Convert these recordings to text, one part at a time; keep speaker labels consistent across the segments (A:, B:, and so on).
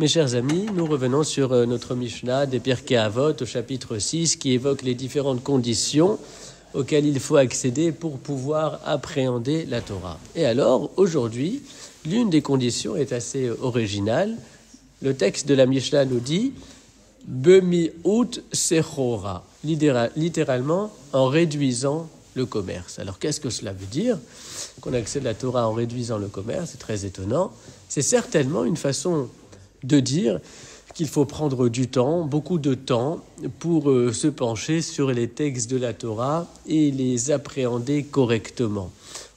A: Mes chers amis, nous revenons sur notre Mishnah des Pirkei Avot au chapitre 6 qui évoque les différentes conditions auxquelles il faut accéder pour pouvoir appréhender la Torah. Et alors, aujourd'hui, l'une des conditions est assez originale. Le texte de la Mishnah nous dit « Bemi'ut sechora », littéralement en réduisant le commerce. Alors, qu'est-ce que cela veut dire? Qu'on accède à la Torah en réduisant le commerce, c'est très étonnant. C'est certainement une façon de dire qu'il faut prendre du temps, beaucoup de temps, pour se pencher sur les textes de la Torah et les appréhender correctement.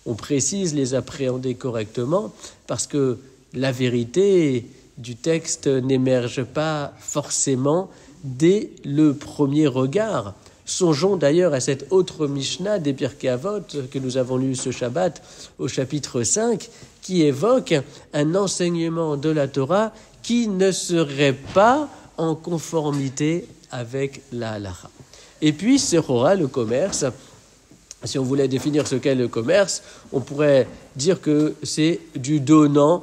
A: On précise les appréhender correctement parce que la vérité du texte n'émerge pas forcément dès le premier regard. Songeons d'ailleurs à cette autre Mishnah des Pirkei Avot que nous avons lu ce Shabbat au chapitre 5 qui évoque un enseignement de la Torah qui ne serait pas en conformité avec la halacha. Et puis, sechora, le commerce, si on voulait définir ce qu'est le commerce, on pourrait dire que c'est du donnant.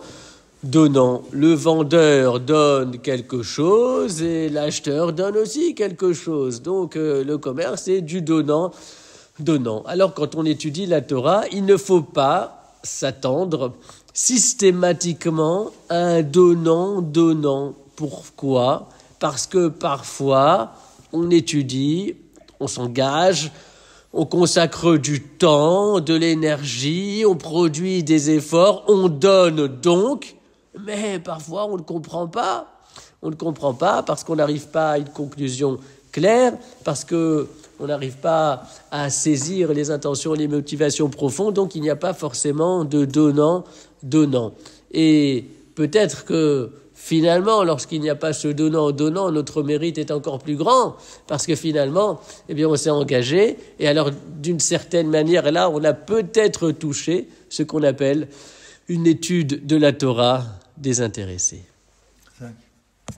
A: Le vendeur donne quelque chose et l'acheteur donne aussi quelque chose. Donc, le commerce, c'est du donnant. Alors, quand on étudie la Torah, il ne faut pas s'attendre systématiquement à un donnant. Pourquoi? Parce que parfois, on étudie, on s'engage, on consacre du temps, de l'énergie, on produit des efforts, on donne donc, mais parfois on ne comprend pas. On ne comprend pas parce qu'on n'arrive pas à une conclusion claire, parce qu'on n'arrive pas à saisir les intentions, les motivations profondes, donc il n'y a pas forcément de donnant. Et peut-être que finalement, lorsqu'il n'y a pas ce donnant, notre mérite est encore plus grand, parce que finalement, on s'est engagé, et alors d'une certaine manière, là, on a peut-être touché ce qu'on appelle une étude de la Torah désintéressée.